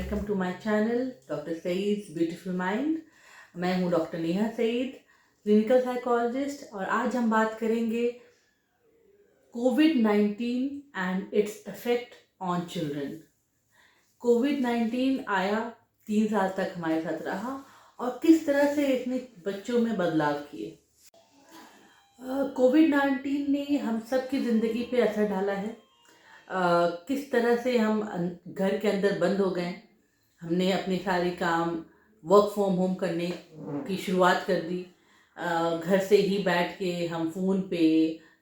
Welcome to my channel doctor Saeed beautiful mind. मैं हूं doctor Neha Saeed, clinical psychologist, और आज हम बात करेंगे कोविड-19 and its effect on children. कोविड-19 आया, 3 साल तक हमारे साथ रहा और किस तरह से इसने बच्चों में बदलाव किए। कोविड-19 ने हम सब की ज़िंदगी पे असर डाला है। किस तरह से हम घर के अंदर बंद हो गए। हमने अपने सारे काम वर्क फ्रॉम होम करने की शुरुआत कर दी। घर से ही बैठ के हम फ़ोन पे,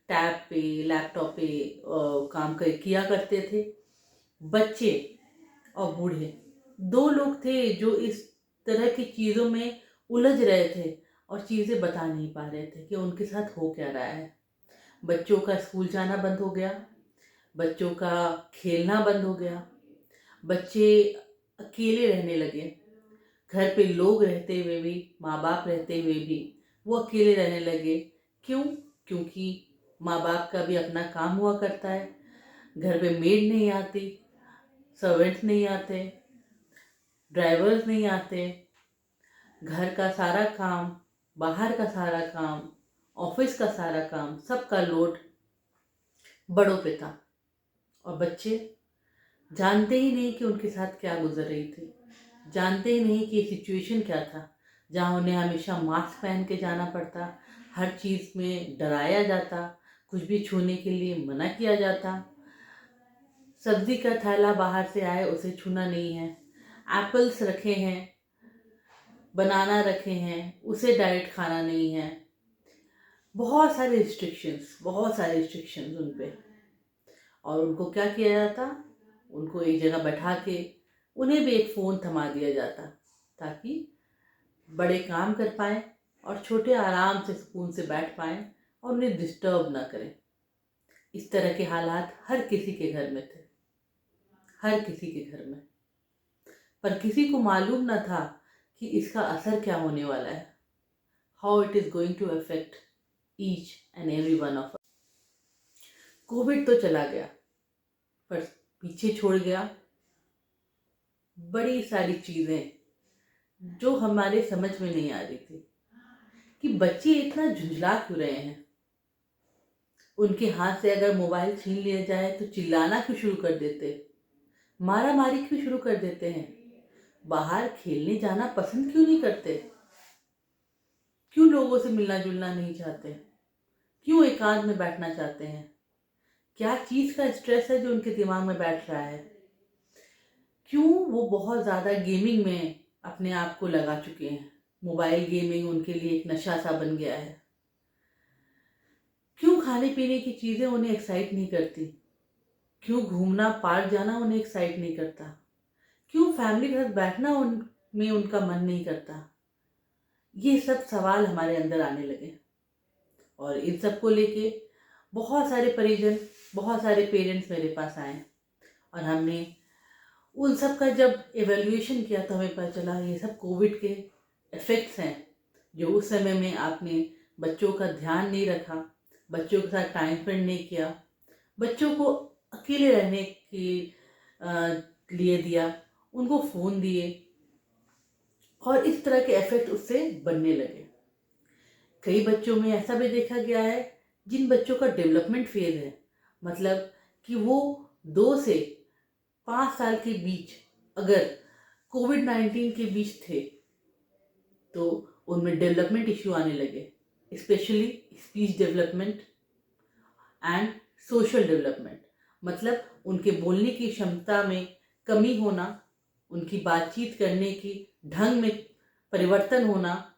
टैब पे, लैपटॉप पे काम किया करते थे। बच्चे और बूढ़े दो लोग थे जो इस तरह की चीज़ों में उलझ रहे थे और चीज़ें बता नहीं पा रहे थे कि उनके साथ हो क्या रहा है। बच्चों का स्कूल जाना बंद हो गया, बच्चों का खेलना बंद हो गया, बच्चे अकेले रहने लगे। घर पे लोग रहते हुए भी, माँ बाप रहते हुए भी वो अकेले रहने लगे। क्यों? क्योंकि माँ बाप का भी अपना काम हुआ करता है। घर पे मेड नहीं आती, सर्वेंट्स नहीं आते, ड्राइवर्स नहीं आते। घर का सारा काम, बाहर का सारा काम, ऑफिस का सारा काम, सबका लोड बड़ों पे था और बच्चे जानते ही नहीं कि उनके साथ क्या गुजर रही थी, जानते ही नहीं कि ये सिचुएशन क्या था जहाँ उन्हें हमेशा मास्क पहन के जाना पड़ता, हर चीज़ में डराया जाता, कुछ भी छूने के लिए मना किया जाता। सब्जी का थैला बाहर से आए उसे छूना नहीं है, एप्पल्स रखे हैं, बनाना रखे हैं, उसे डायरेक्ट खाना नहीं है। बहुत सारे रिस्ट्रिक्शंस उन पे। और उनको क्या किया जाता? उनको एक जगह बैठा के उन्हें भी एक फ़ोन थमा दिया जाता ताकि बड़े काम कर पाएँ और छोटे आराम से सुकून से बैठ पाएँ और उन्हें डिस्टर्ब ना करें। इस तरह के हालात हर किसी के घर में थे, हर किसी के घर में। पर किसी को मालूम न था कि इसका असर क्या होने वाला है, how it is going to affect each and every one of us. Covid तो चला गया पर पीछे छोड़ गया बड़ी सारी चीज़ें जो हमारे समझ में नहीं आ रही थी कि बच्चे इतना झुंझला क्यों रहे हैं। उनके हाथ से अगर मोबाइल छीन लिया जाए तो चिल्लाना क्यों शुरू कर देते, मारा मारी क्यों शुरू कर देते हैं, बाहर खेलने जाना पसंद क्यों नहीं करते, क्यों लोगों से मिलना जुलना नहीं चाहते, क्यों एकांत में बैठना चाहते हैं। क्या चीज़ का स्ट्रेस है जो उनके दिमाग में बैठ रहा है, क्यों वो बहुत ज़्यादा गेमिंग में अपने आप को लगा चुके हैं। मोबाइल गेमिंग उनके लिए एक नशा सा बन गया है। क्यों खाने पीने की चीज़ें उन्हें एक्साइट नहीं करती, क्यों घूमना पार्क जाना उन्हें एक्साइट नहीं करता, क्यों फैमिली के साथ बैठना उनमें उनका मन नहीं करता। ये सब सवाल हमारे अंदर आने लगे और इन सब को लेके बहुत सारे परिजन, बहुत सारे पेरेंट्स मेरे पास आए और हमने उन सब का जब एवेल्युएशन किया तो हमें पता चला ये सब कोविड के इफ़ेक्ट्स हैं जो उस समय में आपने बच्चों का ध्यान नहीं रखा, बच्चों के साथ टाइम स्पेंड नहीं किया, बच्चों को अकेले रहने के लिए दिया, उनको फ़ोन दिए और इस तरह के इफ़ेक्ट उससे बनने लगे। कई बच्चों में ऐसा भी देखा गया है जिन बच्चों का डेवलपमेंट फेज़ है, मतलब कि वो 2 से 5 साल के बीच अगर कोविड-19 के बीच थे तो उनमें डेवलपमेंट इश्यू आने लगे, specially speech development and social development. मतलब उनके बोलने की क्षमता में कमी होना, उनकी बातचीत करने की ढंग में परिवर्तन होना,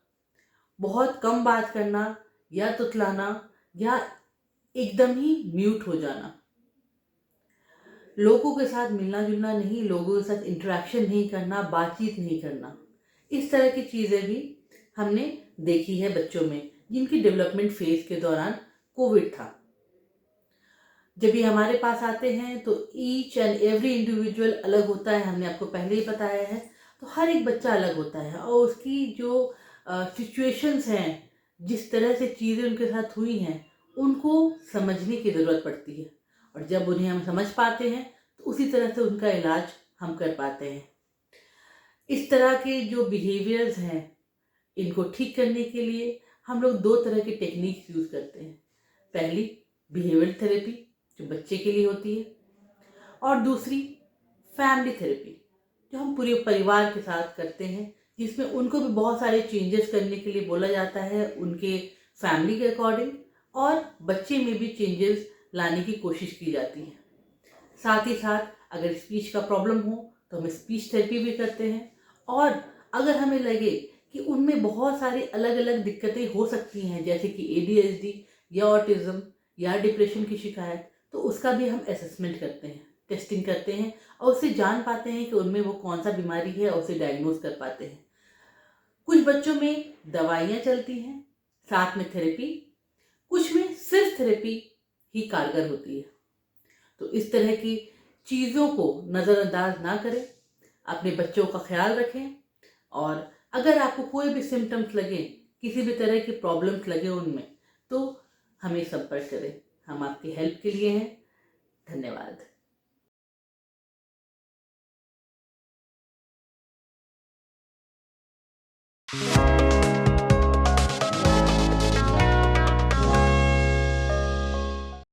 बहुत कम बात करना या तुतलाना या एकदम ही म्यूट हो जाना, लोगों के साथ मिलना जुलना नहीं, लोगों के साथ इंटरेक्शन नहीं करना, बातचीत नहीं करना। इस तरह की चीज़ें भी हमने देखी है बच्चों में जिनकी डेवलपमेंट फेज के दौरान कोविड था। जब ये हमारे पास आते हैं तो ईच एंड एवरी इंडिविजुअल अलग होता है, हमने आपको पहले ही बताया है। तो हर एक बच्चा अलग होता है और उसकी जो सिचुएशंस हैं, जिस तरह से चीज़ें उनके साथ हुई हैं, उनको समझने की ज़रूरत पड़ती है और जब उन्हें हम समझ पाते हैं तो उसी तरह से उनका इलाज हम कर पाते हैं। इस तरह के जो बिहेवियर्स हैं, इनको ठीक करने के लिए हम लोग दो तरह की टेक्निक्स यूज़ करते हैं। पहली बिहेवियर थेरेपी, जो बच्चे के लिए होती है, और दूसरी फैमिली थेरेपी, जो हम पूरे परिवार के साथ करते हैं, जिसमें उनको भी बहुत सारे चेंजेस करने के लिए बोला जाता है उनके फैमिली के अकॉर्डिंग, और बच्चे में भी चेंजेस लाने की कोशिश की जाती है। साथ ही साथ अगर स्पीच का प्रॉब्लम हो तो हम स्पीच थेरेपी भी करते हैं, और अगर हमें लगे कि उनमें बहुत सारी अलग अलग दिक्कतें हो सकती हैं, जैसे कि ADHD या ऑटिज़म या डिप्रेशन की शिकायत, तो उसका भी हम असेसमेंट करते हैं, टेस्टिंग करते हैं, और उससे जान पाते हैं कि उनमें वो कौन सा बीमारी है और उसे डायग्नोज कर पाते हैं। कुछ बच्चों में दवाइयाँ चलती हैं साथ में थेरेपी, कुछ में सिर्फ थेरेपी ही कारगर होती है। तो इस तरह की चीज़ों को नज़रअंदाज ना करें, अपने बच्चों का ख्याल रखें, और अगर आपको कोई भी सिम्टम्स लगे, किसी भी तरह की प्रॉब्लम्स लगे उनमें, तो हमें संपर्क करें। हम आपकी हेल्प के लिए हैं। धन्यवाद।